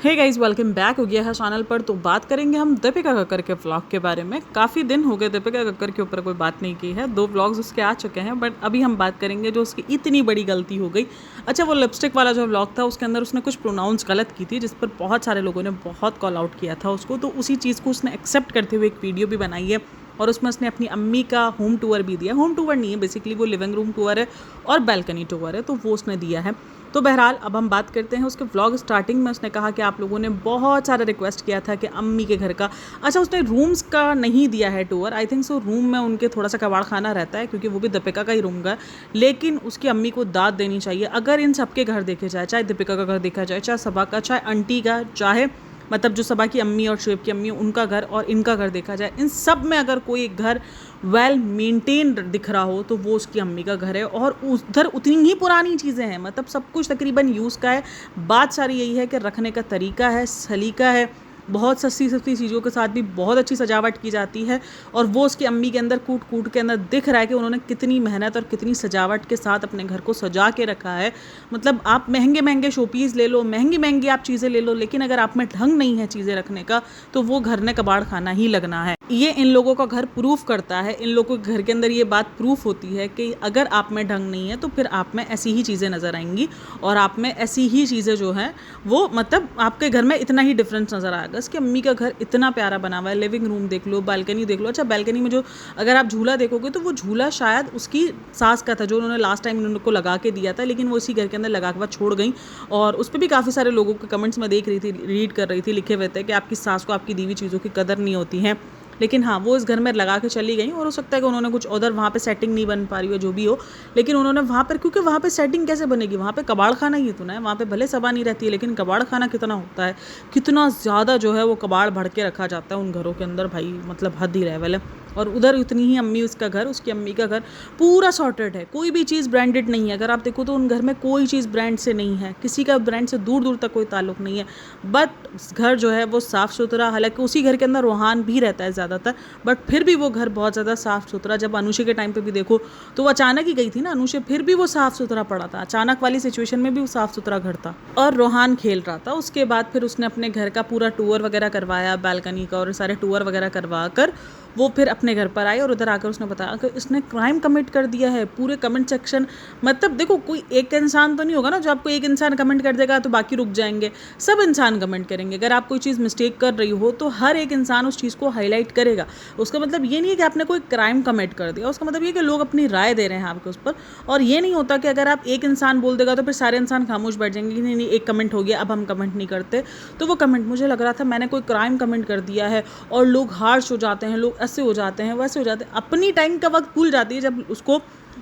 Hey guys, welcome back हो गया है चैनल पर। तो बात करेंगे हम दीपिका कक्कर के व्लॉग के बारे में। काफ़ी दिन हो गए दीपिका कक्कर के ऊपर कोई बात नहीं की है। 2 व्लॉग्स उसके आ चुके हैं, बट अभी हम बात करेंगे जो उसकी इतनी बड़ी गलती हो गई। अच्छा, वो लिपस्टिक वाला जो व्लॉग था उसके अंदर उसने कुछ प्रोनाउंस गलत की थी, जिस पर बहुत सारे लोगों ने बहुत कॉल आउट किया था उसको। तो उसी चीज़ को उसने एक्सेप्ट करते हुए एक वीडियो भी बनाई है और उसमें उसने अपनी अम्मी का होम टूर भी दिया। होम टूर नहीं है, बेसिकली वो लिविंग रूम टूर है और बैल्कनी टूर है, तो वो उसने दिया है। तो बहरहाल अब हम बात करते हैं उसके व्लॉग। स्टार्टिंग में उसने कहा कि आप लोगों ने बहुत सारा रिक्वेस्ट किया था कि अम्मी के घर का, अच्छा उसने रूम्स का नहीं दिया है tour. I think so room में उनके थोड़ा सा कबाड़ खाना रहता है, क्योंकि वो भी दीपिका का ही रूम का है। लेकिन उसकी अम्मी को दाद देनी चाहिए। अगर इन सबके घर देखे जाए, चाहे दीपिका का घर देखा जाए, चाहे सबा का, चाहे आंटी का, चाहे मतलब जो सबा की अम्मी और शुएब की अम्मी उनका घर और इनका घर देखा जाए, इन सब में अगर कोई एक घर वेल मेंटेन्ड दिख रहा हो तो वो उसकी अम्मी का घर है। और उधर उतनी ही पुरानी चीज़ें हैं, मतलब सब कुछ तकरीबन यूज़ का है। बात सारी यही है कि रखने का तरीका है, सलीका है। बहुत सस्ती सस्ती चीज़ों के साथ भी बहुत अच्छी सजावट की जाती है, और वो उसकी अम्मी के अंदर कूट कूट के अंदर दिख रहा है कि उन्होंने कितनी मेहनत और कितनी सजावट के साथ अपने घर को सजा के रखा है। मतलब आप महंगे महंगे शोपीस ले लो, महंगी महंगी आप चीज़ें ले लो, लेकिन अगर आप में ढंग नहीं है चीज़ें रखने का, तो वो घर ने कबाड़ खाना ही लगना है। ये इन लोगों का घर प्रूफ करता है। इन लोगों के घर के अंदर ये बात प्रूफ होती है कि अगर आप में ढंग नहीं है तो फिर आप में ऐसी ही चीज़ें नज़र आएंगी, और आप में ऐसी ही चीज़ें जो हैं वो मतलब आपके घर में इतना ही डिफरेंस नज़र आएगा। इसकी अम्मी का घर इतना प्यारा बना हुआ है। लिविंग रूम देख लो, बालकनी देख लो। अच्छा, बालकनी में जो अगर आप झूला देखोगे तो वो झूला शायद उसकी सास का था, जो उन्होंने लास्ट टाइम उनको लगा के दिया था, लेकिन वो इसी घर के अंदर लगा के बाद छोड़ गई। और उस पर भी काफ़ी सारे लोगों के कमेंट्स में देख रही थी, रीड कर रही थी, लिखे हुए थे कि आपकी सास को आपकी दी हुई चीज़ों की कदर नहीं होती है। लेकिन हाँ, वो इस घर में लगा के चली गई, और हो सकता है कि उन्होंने कुछ उधर वहाँ पे सेटिंग नहीं बन पा रही हो, जो भी हो, लेकिन उन्होंने वहाँ पर, क्योंकि वहाँ पे सेटिंग कैसे बनेगी, वहाँ पे कबाड़ खाना ही तो ना है। वहाँ पे भले सभा नहीं रहती है, लेकिन कबाड़ खाना कितना होता है, कितना ज़्यादा जो है वो कबाड़ भर के रखा जाता है उन घरों के अंदर, भाई मतलब हद ही लेवल है। और उधर उतनी ही अम्मी, उसका घर, उसकी अम्मी का घर पूरा सॉर्टेड है। कोई भी चीज़ ब्रांडेड नहीं है। अगर आप देखो तो उन घर में कोई चीज़ ब्रांड से नहीं है, किसी का ब्रांड से दूर दूर तक कोई ताल्लुक नहीं है। बट घर जो है वो साफ़ सुथरा, हालांकि उसी घर के अंदर रोहान भी रहता है ज़्यादातर, बट फिर भी वो घर बहुत ज़्यादा साफ़ सुथरा। जब अनुषा के टाइम पे भी देखो तो वो अचानक ही गई थी ना अनुषा, फिर भी वो साफ़ सुथरा पड़ा था। अचानक वाली सिचुएशन में भी वो साफ़ सुथरा घर था, और रोहान खेल रहा था। उसके बाद फिर उसने अपने घर का पूरा टूर वगैरह करवाया, बालकनी का और सारे टूर वगैरह करवा कर वो फिर अपने घर पर आई, और उधर आकर उसने बताया कि इसने क्राइम कमिट कर दिया है। पूरे कमेंट सेक्शन, मतलब देखो कोई एक इंसान तो नहीं होगा ना जो आपको एक इंसान कमेंट कर देगा तो बाकी रुक जाएंगे, सब इंसान कमेंट करेंगे। अगर आप कोई चीज़ मिस्टेक कर रही हो तो हर एक इंसान उस चीज़ को हाईलाइट करेगा। उसका मतलब ये नहीं है कि आपने कोई क्राइम कमिट कर दिया, उसका मतलब ये कि लोग अपनी राय दे रहे हैं आपके उस पर। और ये नहीं होता कि अगर आप एक इंसान बोल देगा तो फिर सारे इंसान खामोश बैठ जाएंगे, नहीं नहीं एक कमेंट हो गया अब हम कमेंट नहीं करते। तो वो कमेंट, मुझे लग रहा था मैंने कोई क्राइम कमेंट कर दिया है, और लोग हार्श हो जाते हैं, लोग ऐसे हो जाते हैं, वैसे हो जाते हैं। अपनी टाइम का वक्त भूल जाती है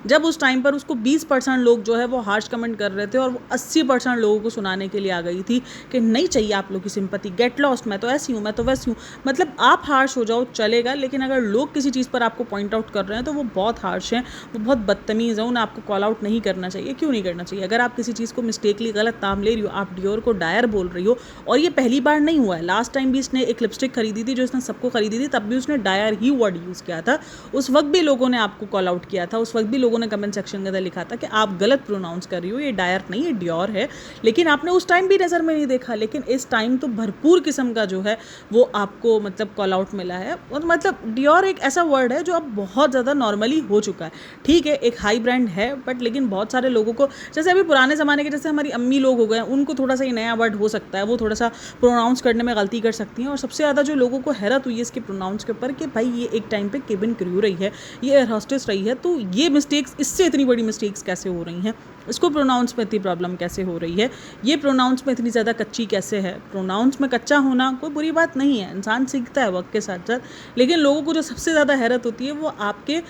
जब उस टाइम पर उसको 20% लोग जो है वो हार्श कमेंट कर रहे थे, और वो 80% लोगों को सुनाने के लिए आ गई थी कि नहीं चाहिए आप लोग की सिंपैथी, गेट लॉस्ट, मैं तो ऐसी हूँ, मैं तो वैसी हूँ। मतलब आप हार्श हो जाओ चलेगा, लेकिन अगर लोग किसी चीज़ पर आपको पॉइंट आउट कर रहे हैं तो वो बहुत हार्श हैं, वो बहुत बदतमीज़ है, उन्हें आपको कॉल आउट नहीं करना चाहिए। क्यों नहीं करना चाहिए? अगर आप किसी चीज़ को मिस्टेकली गलत नाम ले रही हो, आप डियोर को डायर बोल रही हो, और ये पहली बार नहीं हुआ है। लास्ट टाइम भी इसने एक लिपस्टिक खरीदी थी जो इसने सबको खरीदी थी, तब भी उसने डायर ही वर्ड यूज़ किया था। उस वक्त भी लोगों ने आपको कॉल आउट किया था, उस वक्त भी लोगों ने कमेंट सेक्शन के अंदर लिखा था कि आप गलत प्रोनाउंस कर रही हो, ये डायर नहीं ये डियोर है। लेकिन आपने उस टाइम भी नज़र में नहीं देखा, लेकिन इस टाइम तो भरपूर किस्म का जो है वो आपको मतलब कॉल आउट मिला है। और मतलब डियोर एक ऐसा वर्ड है जो अब बहुत ज़्यादा नॉर्मली हो चुका है। ठीक है, एक हाई ब्रांड है, बट लेकिन बहुत सारे लोगों को, जैसे अभी पुराने ज़माने के जैसे हमारी अम्मी लोग हो गए, उनको थोड़ा सा ये नया वर्ड हो सकता है, वो थोड़ा सा प्रोनाउंस करने में गलती कर सकती हैं। और सबसे ज़्यादा जो लोगों को हैरत हुई है इसके प्रोनाउंस के ऊपर कि भाई ये एक टाइम पे केबिन क्रू रही है, ये एयर होस्टेस रही है, तो ये मिस्टेक्स, इससे इतनी बड़ी मिस्टेक्स कैसे हो रही हैं, इसको प्रोनाउंस में इतनी प्रॉब्लम कैसे हो रही है, ये प्रोनाउंस में इतनी ज़्यादा कच्ची कैसे है। प्रोनाउंस में कच्चा होना कोई बुरी बात नहीं है, इंसान सीखता है वक्त के साथ साथ, लेकिन लोगों को जो सबसे ज़्यादा हैरत होती है वो आपके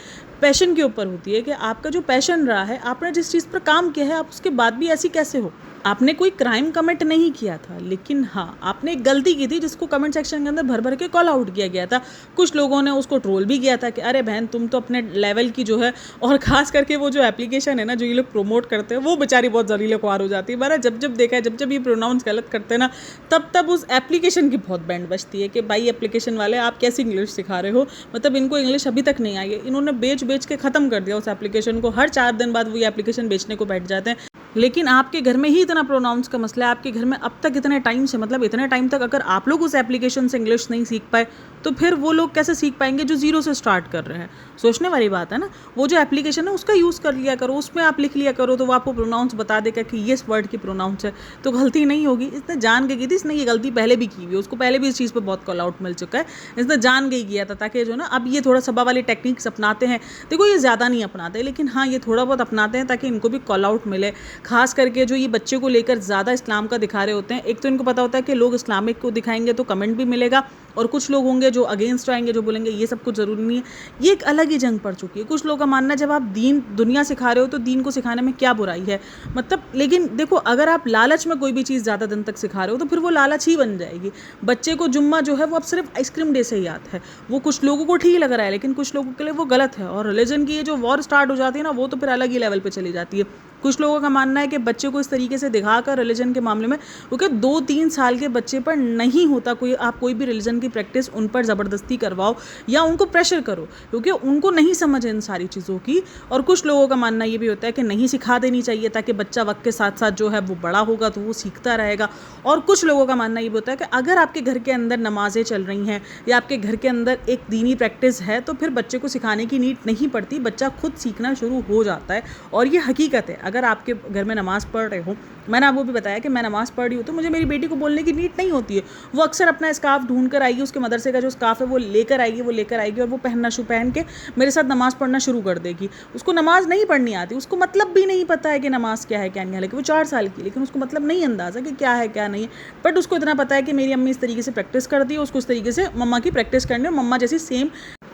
पैशन के ऊपर होती है कि आपका जो पैशन रहा है, आपने जिस चीज़ पर काम किया है, आप उसके बाद भी ऐसी कैसे हो। आपने कोई क्राइम कमिट नहीं किया था, लेकिन हाँ आपने एक गलती की थी जिसको कमेंट सेक्शन के अंदर भर भर के कॉल आउट किया गया था। कुछ लोगों ने उसको ट्रोल भी किया था कि अरे बहन तुम तो अपने लेवल की जो है, और ख़ास करके वो जो एप्लीकेशन है ना जो ये लोग प्रमोट करते हैं, वो बेचारी बहुत जरीले ख्वार हो जाती है। मेरा जब जब देखा है, जब जब ये प्रोनाउंस गलत करते हैं ना, तब तब उस एप्लीकेशन की बहुत बैंड बजती है कि भाई एप्लीकेशन वाले आप कैसी इंग्लिश सिखा रहे हो। मतलब इनको इंग्लिश अभी तक नहीं आई है, इन्होंने बेच के ख़त्म कर दिया उस एप्लीकेशन को। हर 4 दिन बाद वो ये एप्लीकेशन बेचने को बैठ जाते हैं। लेकिन आपके घर में ही इतना प्रोनाउंस का मसला है, आपके घर में अब तक इतने टाइम से, मतलब इतने टाइम तक अगर आप लोग उस एप्लीकेशन से इंग्लिश नहीं सीख पाए तो फिर वो लोग कैसे सीख पाएंगे जो ज़ीरो से स्टार्ट कर रहे हैं। सोचने वाली बात है ना। वो जो एप्लीकेशन है उसका यूज़ कर लिया करो, उसमें आप लिख लिया करो तो वो आपको प्रोनाउंस बता देगा कि ये इस वर्ड की प्रोनाउंस है, तो गलती नहीं होगी। इसने जान के की थी, इसने ये गलती पहले भी की हुई है, उसको पहले भी इस चीज़ पर बहुत कॉल आउट मिल चुका है, इसने जान के ही किया था ताकि जो ना अब ये थोड़ा सभा वाली टेक्निक्स अपनाते हैं। देखो ये ज़्यादा नहीं अपनाते लेकिन हाँ ये थोड़ा बहुत अपनाते हैं ताकि इनको भी कॉल आउट मिले। खास करके जो ये बच्चे को लेकर ज़्यादा इस्लाम का दिखा रहे होते हैं, एक तो इनको पता होता है कि लोग इस्लामिक को दिखाएंगे तो कमेंट भी मिलेगा, और कुछ लोग होंगे जो अगेंस्ट आएंगे, जो बोलेंगे ये सब कुछ ज़रूरी नहीं है। ये एक अलग ही जंग पड़ चुकी है। कुछ लोगों का मानना है जब आप दीन दुनिया सिखा रहे हो तो दीन को सिखाने में क्या बुराई है, मतलब। लेकिन देखो अगर आप लालच में कोई भी चीज़ ज़्यादा दिन तक सिखा रहे हो तो फिर वो लालच ही बन जाएगी। बच्चे को जुम्मा जो है वो अब सिर्फ आइसक्रीम डे से ही याद है। वो कुछ लोगों को ठीक लग रहा है लेकिन कुछ लोगों के लिए वो गलत है। और रिलीजन की ये जो वॉर स्टार्ट हो जाती है ना, वो तो फिर अलग ही लेवल पे चली जाती है। कुछ लोगों का मानना है कि बच्चे को इस तरीके से दिखाकर रिलीजन के मामले में, क्योंकि 2-3 साल के बच्चे पर नहीं होता कोई, आप कोई भी रिलीजन की प्रैक्टिस उन पर ज़बरदस्ती करवाओ या उनको प्रेशर करो, क्योंकि उनको नहीं समझ है इन सारी चीज़ों की। और कुछ लोगों का मानना ये भी होता है कि नहीं सिखा देनी चाहिए ताकि बच्चा वक्त के साथ साथ जो है वो बड़ा होगा तो वो सीखता रहेगा। और कुछ लोगों का मानना ये भी होता है कि अगर आपके घर के अंदर नमाज़ें चल रही हैं या आपके घर के अंदर एक दीनी प्रैक्टिस है तो फिर बच्चे को सिखाने की नीड नहीं पड़ती, बच्चा खुद सीखना शुरू हो जाता है। और ये हकीकत है। अगर आपके घर में नमाज़ पढ़ रहे हो, मैंने आपको भी बताया कि मैं नमाज़ पढ़ रही हूँ तो मुझे मेरी बेटी को बोलने की नीड नहीं होती है। वो अक्सर अपना स्कार्फ ढूंढ कर आएगी, उसके मदरसे का जो स्कार्फ है वो लेकर आएगी और वो पहन के मेरे साथ नमाज़ पढ़ना शुरू कर देगी। उसको नमाज़ नहीं पढ़नी आती, उसको मतलब भी नहीं पता है कि नमाज़ क्या है क्या नहीं है। लेकिन वो 4 साल की, लेकिन उसको मतलब नहीं अंदाज़ा कि क्या है क्या नहीं है। बट उसको इतना पता है कि मेरी अम्मी इस तरीके से प्रैक्टिस करती है, उसको इस तरीके से मम्मा की प्रैक्टिस करनी है, मम्मा जैसी सेम।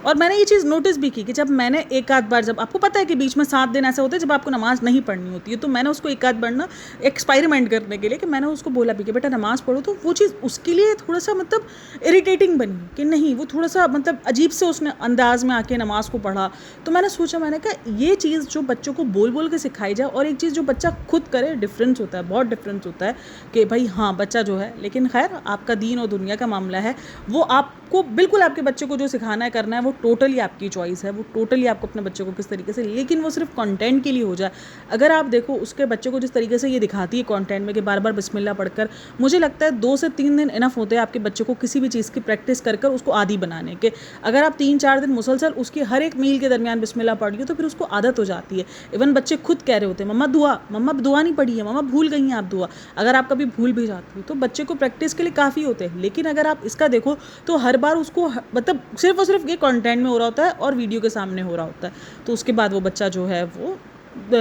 और मैंने ये चीज़ नोटिस भी की कि जब मैंने एक आध बार, जब आपको पता है कि बीच में 7 दिन ऐसे होते हैं जब आपको नमाज़ नहीं पढ़नी होती है, तो मैंने उसको एक आध बार ना एक्सपेरिमेंट करने के लिए कि मैंने उसको बोला भी कि बेटा नमाज़ पढ़ो, तो वो चीज़ उसके लिए थोड़ा सा मतलब इरिटेटिंग बनी कि नहीं, वो थोड़ा सा मतलब अजीब से उसने अंदाज में आके नमाज़ को पढ़ा। तो मैंने सोचा, मैंने कहा ये चीज़ जो बच्चों को बोल बोल के सिखाई जाए और एक चीज़ जो बच्चा खुद करे, डिफरेंस होता है, बहुत डिफरेंस होता है कि भाई हाँ बच्चा जो है। लेकिन खैर आपका दीन और दुनिया का मामला है, वो आपको बिल्कुल आपके बच्चे को जो सिखाना है करना है वो टोटली आपकी चॉइस है, वो टोटली आपको अपने बच्चे को किस तरीके से, लेकिन वो सिर्फ कंटेंट के लिए हो जाए। अगर आप देखो उसके बच्चे को जिस तरीके से ये दिखाती है कंटेंट में कि बार बार बिस्मिल्लाह पढ़कर, मुझे लगता है 2 से 3 दिन इनफ होते हैं आपके बच्चे को किसी भी चीज़ की प्रैक्टिस कर उसको आदी बनाने के। अगर आप 3-4 दिन मुसलसल उसकी हर एक मील के दरमियान बिस्मिल्लाह पढ़ लियो तो फिर उसको आदत हो जाती है। इवन बच्चे खुद कह रहे होते हैं मम्मा दुआ नहीं पढ़ी है, मम्मा भूल गई हैं आप दुआ। अगर आप कभी भूल भी जाती हो तो बच्चे को प्रैक्टिस के लिए काफ़ी होते हैं। लेकिन अगर आप इसका देखो तो हर बार उसको मतलब सिर्फ और सिर्फ ये कंटेंट में हो रहा होता है और वीडियो के सामने हो रहा होता है, तो उसके बाद वो बच्चा जो है वो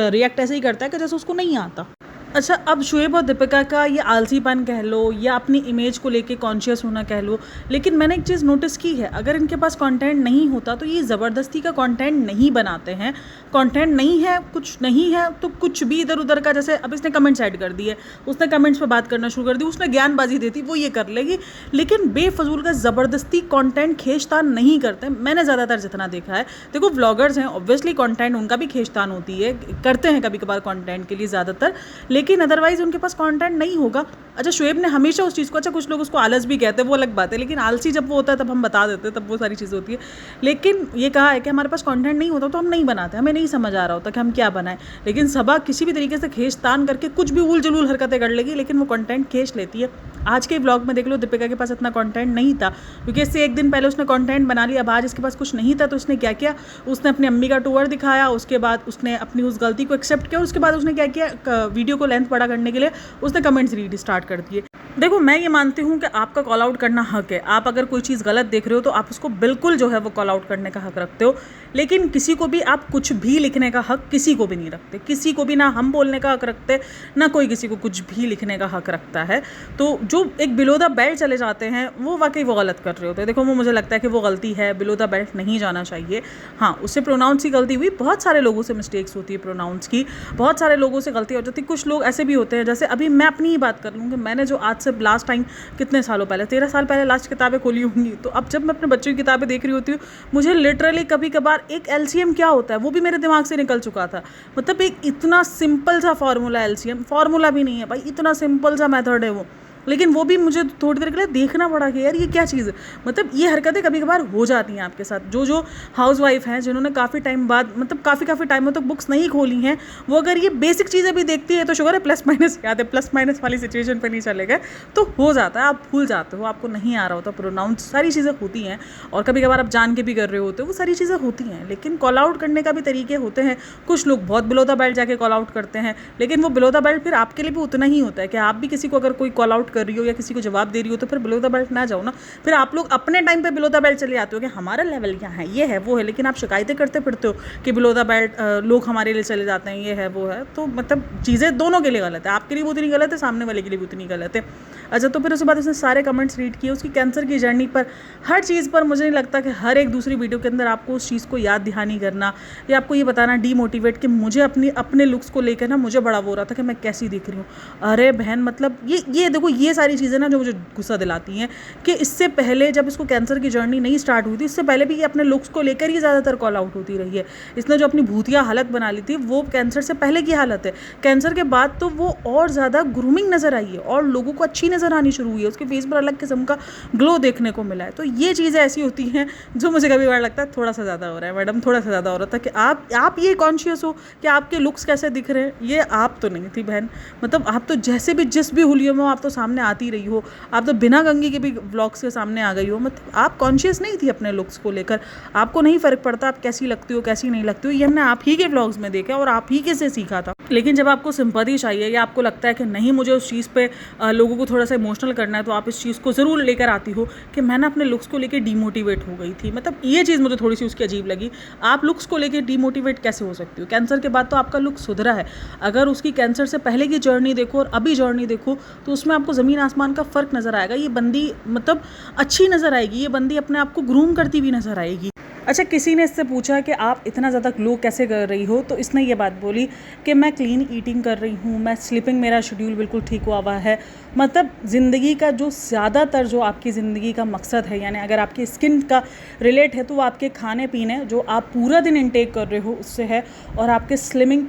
रिएक्ट ऐसे ही करता है कि जैसे उसको नहीं आता। अच्छा, अब शुएब और दीपिका का ये आलसीपन कह लो या अपनी इमेज को लेके कॉन्शियस होना कह लो, लेकिन मैंने एक चीज़ नोटिस की है, अगर इनके पास कंटेंट नहीं होता तो ये ज़बरदस्ती का कंटेंट नहीं बनाते हैं। कंटेंट नहीं है, कुछ नहीं है तो कुछ भी इधर उधर का, जैसे अब इसने कमेंट्स ऐड कर दिए, उसने कमेंट्स पे बात करना शुरू कर दी, उसने ज्ञानबाजी देती वो ये कर लेगी, लेकिन बेफजूल का ज़बरदस्ती कंटेंट खींचतान नहीं करते। मैंने ज़्यादातर जितना देखा है, देखो व्लॉगर्स हैं, ऑब्वियसली कंटेंट उनका भी खींचतान होती है, करते हैं कभी कभार कंटेंट के लिए ज़्यादातर, लेकिन अदरवाइज उनके पास कंटेंट नहीं होगा। अच्छा, शुएब ने हमेशा उस चीज़ को, अच्छा कुछ लोग उसको आलस भी कहते हैं, वो अलग बात है, लेकिन आलसी जब वो होता है तब हम बता देते हैं, तब वो सारी चीज़ होती है। लेकिन ये कहा है कि हमारे पास कंटेंट नहीं होता तो हम नहीं बनाते, हमें नहीं समझ आ रहा होता कि हम क्या बनाएं, लेकिन सबा किसी भी तरीके से खींचतान करके कुछ भी उल जलूल हरकतें कर लेगी, लेकिन वो कंटेंट खींच लेती है। आज के व्लॉग में देख लो, दीपिका के पास इतना कंटेंट नहीं था क्योंकि इससे एक दिन पहले उसने कंटेंट बना लिया। अब आज इसके पास कुछ नहीं था तो उसने क्या किया, उसने अपनी अम्मी का टूर दिखाया, उसके बाद उसने अपनी उस गलती को एक्सेप्ट किया, उसके बाद उसने क्या किया, वीडियो को लेंथ बड़ा करने के लिए उसने कमेंट्स रीड स्टार्ट कर दिए। देखो, मैं ये मानती हूँ कि आपका कॉल आउट करना हक है। आप अगर कोई चीज़ गलत देख रहे हो तो आप उसको बिल्कुल जो है वो कॉल आउट करने का हक रखते हो, लेकिन किसी को भी आप कुछ भी लिखने का हक किसी को भी नहीं रखते, किसी को भी ना हम बोलने का हक रखते, ना कोई किसी को कुछ भी लिखने का हक रखता है। तो जो एक बिलो द बेल्ट चले जाते हैं वो वाकई वो गलत कर रहे होते हैं। देखो, वो मुझे लगता है कि वो गलती है, बिलो द बेल्ट नहीं जाना चाहिए। हाँ, उससे प्रोनाउंस की गलती हुई, बहुत सारे लोगों से मिस्टेक्स होती है प्रोनाउंस की, बहुत सारे लोगों से गलती हो जाती है। कुछ लोग ऐसे भी होते हैं, जैसे अभी मैं अपनी ही बात कर लूँ कि मैंने जो आज से लास्ट टाइम कितने सालों पहले, 13 साल पहले लास्ट किताबें खोली होंगी, तो अब जब मैं अपने बच्चों की किताबें देख रही होती हूँ, मुझे लिटरली कभी कभार एक एलसीएम क्या होता है वो भी मेरे दिमाग से निकल चुका था। मतलब एक इतना सिंपल सा फार्मूला, एलसीएम फार्मूला भी नहीं है भाई, इतना सिंपल सा मेथड है वो, लेकिन वो भी मुझे थोड़ी देर के लिए देखना पड़ा कि यार ये क्या चीज़ है। मतलब ये हरकतें कभी कभार हो जाती हैं आपके साथ। जो हाउस वाइफ हैं जिन्होंने काफ़ी टाइम बाद मतलब काफ़ी टाइमों तक बुक्स नहीं खोली हैं, वो अगर ये बेसिक चीज़ें भी देखती है तो शुगर है प्लस माइनस याद है, प्लस माइनस वाली सिचुएशन पर नहीं चले गए तो हो जाता है, आप भूल जाते हो, आपको नहीं आ रहा होता प्रोनाउंस, सारी चीज़ें होती हैं। और कभी कभार आप जान के भी कर रहे होते हो, वो सारी चीज़ें होती हैं। लेकिन कॉल आउट करने का भी तरीके होते हैं। कुछ लोग बहुत बिलो द बेल्ट जाके कॉल आउट करते हैं, लेकिन वो बिलो द बेल्ट फिर आपके लिए भी उतना ही होता है कि आप भी किसी को अगर कोई कॉल आउट कर रही हो या किसी को जवाब दे रही हो तो फिर बिलो द बेल्ट ना जाओ ना। फिर आप लोग अपने टाइम पे बिलो द बेल्ट चले आते हो कि हमारा लेवल क्या है, ये है वो है, लेकिन आप शिकायतें करते फिरते हो कि बिलो द बेल्ट लोग हमारे लिए चले जाते हैं, ये है वो है। तो मतलब चीज़ें दोनों के लिए गलत है, आपके लिए भी उतनी गलत है, सामने वाले के लिए भी उतनी गलत है। अच्छा, तो फिर उसके बाद उसने सारे कमेंट्स रीड किए उसकी कैंसर की जर्नी पर, हर चीज़ पर। मुझे नहीं लगता कि हर एक दूसरी वीडियो के अंदर आपको उस चीज़ को याद दहानी करना या आपको ये बताना डीमोटिवेट कि मुझे अपने लुक्स को लेकर ना मुझे बड़ा वो हो रहा था कि मैं कैसी दिख रही हूँ। अरे बहन, मतलब ये देखो, ये सारी चीज़ें ना जो मुझे गुस्सा दिलाती हैं कि इससे पहले जब इसको कैंसर की जर्नी नहीं स्टार्ट हुई थी, इससे पहले भी ये अपने लुक्स को लेकर ही ज़्यादातर कॉल आउट होती रही है। इसने जो अपनी भूतिया हालत बना ली थी वो कैंसर से पहले की हालत है। कैंसर के बाद तो वो और ज़्यादा ग्रूमिंग नज़र आई है और लोगों को अच्छी नज़र आनी शुरू हुई है, उसके फेस पर अलग किस्म का ग्लो देखने को मिला है। तो ये चीज़ें ऐसी होती हैं जो मुझे कभी बार लगता है थोड़ा सा ज़्यादा हो रहा है मैडम, थोड़ा सा ज़्यादा हो रहा था कि आप ये कॉन्शियस हो कि आपके लुक्स कैसे दिख रहे हैं। ये आप तो नहीं थी बहन, मतलब आप तो जैसे भी जिस भी हुलियों में आप तो सामने आती रही हो, आप तो बिना कंघी के भी व्लॉग्स के सामने आ गई हो। मतलब आप कॉन्शियस नहीं थी अपने लुक्स को लेकर, आपको नहीं फ़र्क पड़ता आप कैसी लगती हो कैसी नहीं लगती हो। ये हमने आप ही के व्लॉग्स में देखा और आप ही के से सीखा था। लेकिन जब आपको सिंपैथी चाहिए या आपको लगता है कि नहीं मुझे उस चीज़ पे लोगों को थोड़ा सा इमोशनल करना है, तो आप इस चीज़ को ज़रूर लेकर आती हो कि मैं ना अपने लुक्स को लेकर डीमोटिवेट हो गई थी। मतलब ये चीज़ मुझे थोड़ी सी उसकी अजीब लगी। आप लुक्स को लेकर डीमोटिवेट कैसे हो सकती हो? कैंसर के बाद तो आपका लुक सुधरा है। अगर उसकी कैंसर से पहले की जर्नी देखो और अभी जर्नी देखो तो उसमें आपको ज़मीन आसमान का फ़र्क नज़र आएगा। ये बंदी मतलब अच्छी नज़र आएगी, ये बंदी अपने आप को ग्रूम करती हुई नज़र आएगी। अच्छा, किसी ने इससे पूछा कि आप इतना ज़्यादा ग्लो कैसे कर रही हो, तो इसने ये बात बोली कि मैं क्लीन ईटिंग कर रही हूँ, मैं स्लीपिंग, मेरा शेड्यूल बिल्कुल ठीक हुआ है। मतलब ज़िंदगी का जो ज़्यादातर जो आपकी ज़िंदगी का मकसद है, यानी अगर आपकी स्किन का रिलेट है तो वो आपके खाने पीने जो आप पूरा दिन इंटेक कर रहे हो उससे है, और आपके स्लिपिंग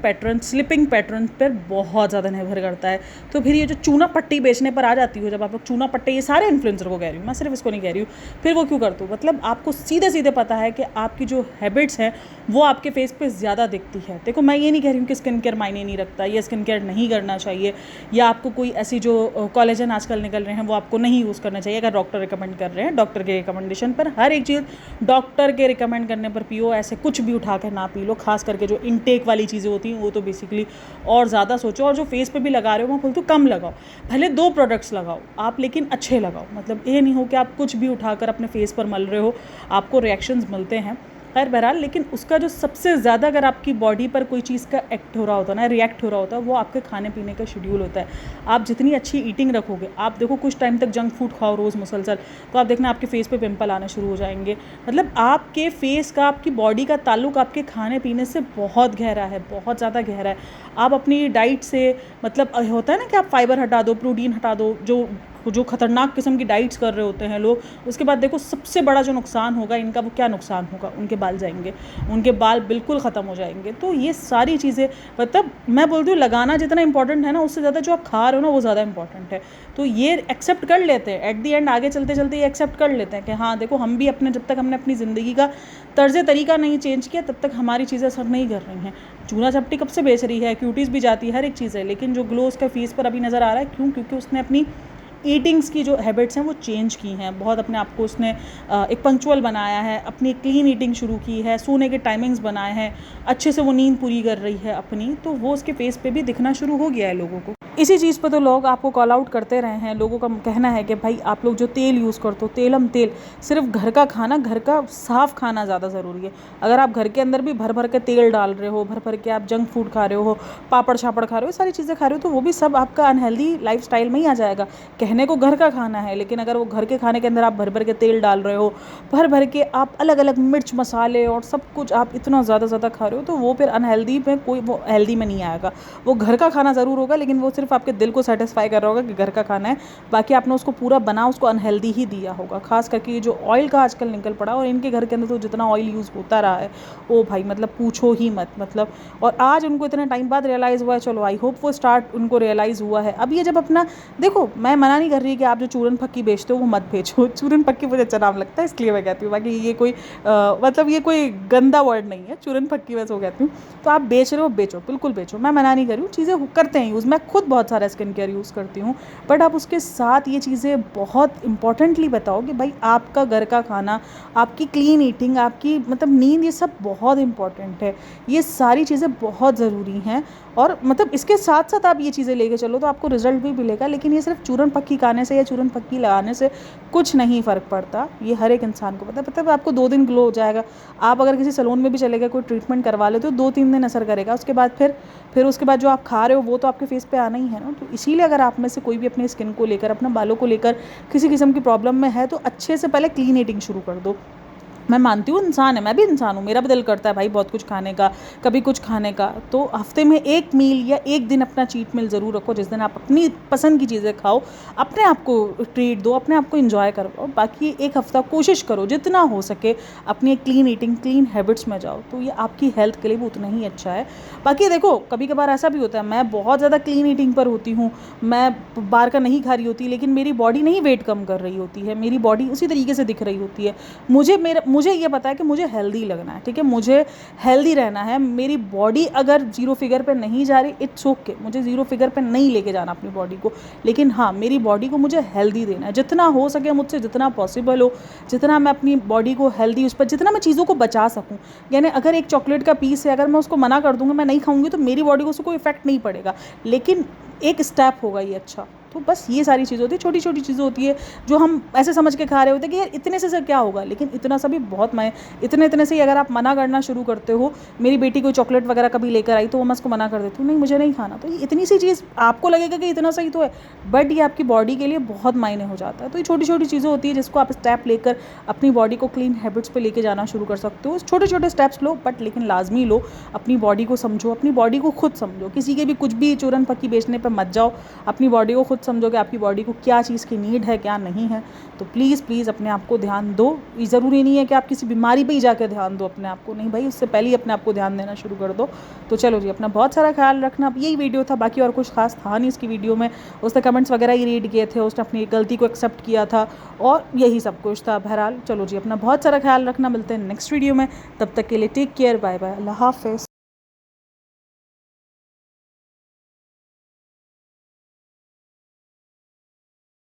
पैटर्न पर बहुत ज़्यादा निर्भर करता है। तो फिर ये जो चूना पट्टी बेचने पर आ जाती हो, जब आप लोग चूना पट्टी, ये सारे इन्फ्लुएंसर को कह रही हूँ, मैं सिर्फ इसको नहीं कह रही हूँ, फिर वो क्यों करते हो? मतलब आपको सीधे सीधे पता है कि आपकी जो हैबिट्स हैं वो आपके फेस पे ज़्यादा दिखती है। देखो, मैं ये नहीं कह रही हूँ कि स्किन केयर मायने नहीं रखता या स्किन केयर नहीं करना चाहिए, या आपको कोई ऐसी जो कोलेजन आजकल निकल रहे हैं वो आपको नहीं यूज़ करना चाहिए अगर डॉक्टर रिकमेंड कर रहे हैं। डॉक्टर के रिकमेंडेशन पर हर एक चीज़ डॉक्टर के रिकमेंड करने पर पियो, ऐसे कुछ भी उठा कर ना पी लो। खास करके जो इनटेक वाली चीज़ें होती हैं वो तो बेसिकली और ज़्यादा सोचो, और जो फेस पे भी लगा रहे हो मैं बोलती हूँ कम लगाओ, भले 2 प्रोडक्ट्स लगाओ आप, लेकिन अच्छे लगाओ। मतलब ये नहीं हो कि आप कुछ भी उठाकर अपने फेस पर मल रहे हो, आपको रिएक्शंस मिलते हैं। खैर बहरहाल, लेकिन उसका जो सबसे ज़्यादा अगर आपकी बॉडी पर कोई चीज़ का एक्ट हो रहा होता है ना, रिएक्ट हो रहा होता है, वो आपके खाने पीने का शेड्यूल होता है। आप जितनी अच्छी ईटिंग रखोगे, आप देखो कुछ टाइम तक जंक फूड खाओ रोज़ मुसलसल, तो आप देखना आपके फेस पे पिंपल आने शुरू हो जाएंगे। मतलब आपके फेस का, आपकी बॉडी का ताल्लुक आपके खाने पीने से बहुत गहरा है, बहुत ज़्यादा गहरा है। आप अपनी डाइट से, मतलब होता है ना कि आप फाइबर हटा दो, प्रोटीन हटा दो, जो खतरनाक किस्म की डाइट्स कर रहे होते हैं लोग, उसके बाद देखो सबसे बड़ा जो नुकसान होगा इनका, वो क्या नुकसान होगा? उनके बाल जाएंगे, उनके बाल बिल्कुल ख़त्म हो जाएंगे। तो ये सारी चीज़ें, मतलब मैं बोलती हूँ लगाना जितना इंपॉर्टेंट है ना, उससे ज़्यादा जो आप खा रहे हो ना वो ज़्यादा इंपॉर्टेंट है। तो ये एक्सेप्ट कर लेते हैं एट दी एंड, आगे चलते चलते ये एक्सेप्ट कर लेते हैं कि हाँ देखो, हम भी अपने, जब तक हमने अपनी ज़िंदगी का तर्ज़ तरीका नहीं चेंज किया तब तक हमारी चीज़ें असर नहीं कर रही हैं। चूना चपटी कब से बेच रही है, क्यूटीज़ भी जाती है, हर एक चीज़ है, लेकिन जो ग्लो उसका फेस पर अभी नज़र आ रहा है, क्यों? क्योंकि उसने अपनी ईटिंग्स की जो हैबिट्स हैं वो चेंज की हैं, बहुत अपने आप को उसने एक पंक्चुअल बनाया है, अपनी क्लीन ईटिंग शुरू की है, सोने के टाइमिंग्स बनाए हैं, अच्छे से वो नींद पूरी कर रही है अपनी, तो वो उसके फेस पे भी दिखना शुरू हो गया है लोगों को। इसी चीज़ पे तो लोग आपको कॉल आउट करते रहे हैं। लोगों का कहना है कि भाई आप लोग जो तेल यूज़ करते हो, तेलम तेल, सिर्फ घर का खाना, घर का साफ़ खाना ज़्यादा ज़रूरी है। अगर आप घर के अंदर भी भर भर के तेल डाल रहे हो, भर भर के आप जंक फूड खा रहे हो, पापड़ छापड़ खा रहे हो, सारी चीज़ें खा रहे हो, तो वो भी सब आपका अनहेल्दी लाइफस्टाइल में ही आ जाएगा। कहने को घर का खाना है, लेकिन अगर वो घर के खाने के अंदर आप भर भर के तेल डाल रहे हो, भर भर के आप अलग अलग मिर्च मसाले और सब कुछ आप इतना ज़्यादा खा रहे हो, तो वो फिर अनहेल्दी में, कोई वो हेल्दी में नहीं आएगा। वो घर का खाना ज़रूर होगा, लेकिन वो सिर्फ सिर्फ आपके दिल को सेटिस्फाई कर रहा होगा कि घर का खाना है, बाकी आपने उसको पूरा बना उसको अनहेल्दी ही दिया होगा। खास करके ये जो ऑयल का आजकल निकल पड़ा, और इनके घर के अंदर तो जितना ऑयल यूज़ होता रहा है ओ भाई मतलब पूछो ही मत, मतलब। और आज उनको इतने टाइम बाद रियलाइज़ हुआ है, चलो आई होप वो स्टार्ट उनको रियलाइज़ हुआ है। अब ये जब अपना देखो, मैं मना नहीं कर रही कि आप जो चूरन पक्की बेचते हो वो मत बेचो, चूरन पक्की मुझे अच्छा नाम लगता है इसलिए मैं कहती हूँ, बाकी ये कोई मतलब ये कोई गंदा वर्ड नहीं है, चूरन पक्की मैं सो कहती हूँ। तो आप बेच रहे हो बेचो, बिल्कुल बेचो, मैं मना नहीं कर रही हूँ, चीज़ें करते हैं यूज़, मैं खुद बहुत सारा स्किन केयर यूज़ करती हूँ, बट आप उसके साथ ये चीज़ें बहुत इंपॉर्टेंटली बताओ कि भाई आपका घर का खाना, आपकी क्लीन ईटिंग, आपकी मतलब नींद, ये सब बहुत इंपॉर्टेंट है, ये सारी चीज़ें बहुत ज़रूरी हैं। और मतलब इसके साथ साथ आप ये चीज़ें लेके चलो तो आपको रिजल्ट भी मिलेगा। लेकिन ये सिर्फ चूरन पक्की खाने से या चूरन पक्की लगाने से कुछ नहीं फ़र्क पड़ता, ये हर एक इंसान को पता है। मतलब आपको 2 दिन ग्लो हो जाएगा, आप अगर किसी सैलून में भी चले गए, कोई ट्रीटमेंट करवा ले तो 2-3 दिन असर करेगा, उसके बाद फिर उसके बाद जो आप खा रहे हो वो तो आपके फेस पे आना ही है ना। तो इसीलिए अगर आप में से कोई भी अपनी स्किन को लेकर, अपने बालों को लेकर किसी किस्म की प्रॉब्लम में है, तो अच्छे से पहले क्लीन ईटिंग शुरू कर दो। मैं मानती हूँ इंसान है, मैं भी इंसान हूँ, मेरा भी दिल करता है भाई बहुत कुछ खाने का, कभी कुछ खाने का। तो हफ्ते में 1 मील या 1 दिन अपना चीट मील ज़रूर रखो, जिस दिन आप अपनी पसंद की चीज़ें खाओ, अपने आप को ट्रीट दो, अपने आप को एंजॉय करवाओ। बाकी 1 हफ्ता कोशिश करो जितना हो सके अपनी क्लीन ईटिंग, क्लीन हैबिट्स में जाओ, तो ये आपकी हेल्थ के लिए भी उतना ही अच्छा है। बाकी देखो कभी कभार ऐसा भी होता है, मैं बहुत ज़्यादा क्लीन ईटिंग पर होती हूँ, मैं बाहर का नहीं खा रही होती, लेकिन मेरी बॉडी नहीं वेट कम कर रही होती है, मेरी बॉडी उसी तरीके से दिख रही होती है। मुझे ये पता है कि मुझे हेल्दी लगना है, ठीक है, मुझे हेल्दी रहना है। मेरी बॉडी अगर 0 फिगर पे नहीं जा रही, इट्स ओके, मुझे 0 फिगर पे नहीं लेके जाना अपनी बॉडी को, लेकिन हाँ मेरी बॉडी को मुझे हेल्दी देना है, जितना हो सके मुझसे, जितना पॉसिबल हो, जितना मैं अपनी बॉडी को हेल्दी, उस पर जितना मैं चीज़ों को बचा सकूँ। यानी अगर एक चॉकलेट का पीस है, अगर मैं उसको मना कर दूँगी, मैं नहीं खाऊँगी, तो मेरी बॉडी को उसको कोई इफेक्ट नहीं पड़ेगा, लेकिन एक स्टेप होगा ये अच्छा। तो बस ये सारी चीज़ें होती है, छोटी छोटी चीज़ें होती है जो हम ऐसे समझ के खा रहे होते हैं कि यार इतने से क्या होगा, लेकिन इतना सा भी बहुत इतने से ही अगर आप मना करना शुरू करते हो। मेरी बेटी कोई चॉकलेट वगैरह कभी लेकर आई तो वो मैं उसको मना कर देती हूँ, नहीं मुझे नहीं खाना, तो ये इतनी सी चीज़ आपको लगेगा कि इतना सही तो है, बट ये आपकी बॉडी के लिए बहुत मायने हो जाता है। तो ये छोटी छोटी चीज़ें होती है जिसको आप स्टेप लेकर अपनी बॉडी को क्लीन हैबिट्स पे लेके जाना शुरू कर सकते हो। छोटे छोटे स्टेप्स लो, बट लेकिन लाजमी लो, अपनी बॉडी को समझो, अपनी बॉडी को खुद समझो, किसी के भी कुछ भी चूरन पक्की बेचने पर मत जाओ, अपनी बॉडी को खुद समझो कि आपकी बॉडी को क्या चीज़ की नीड है, क्या नहीं है। तो प्लीज़ अपने आप को ध्यान दो। ये ज़रूरी नहीं है कि आप किसी बीमारी पे ही जाकर ध्यान दो अपने आप को, नहीं भाई, उससे पहले ही अपने आप को ध्यान देना शुरू कर दो। तो चलो जी, अपना बहुत सारा ख्याल रखना। अब यही वीडियो था, बाकी और कुछ खास था नहीं इसकी वीडियो में। उसने कमेंट्स वगैरह ही रीड किए थे, उसने अपनी गलती को एक्सेप्ट किया था, और यही सब कुछ था। बहरहाल चलो जी, अपना बहुत सारा ख्याल रखना, मिलते हैं नेक्स्ट वीडियो में, तब तक के लिए टेक केयर, बाय बाय, अल्लाह हाफ़िज़।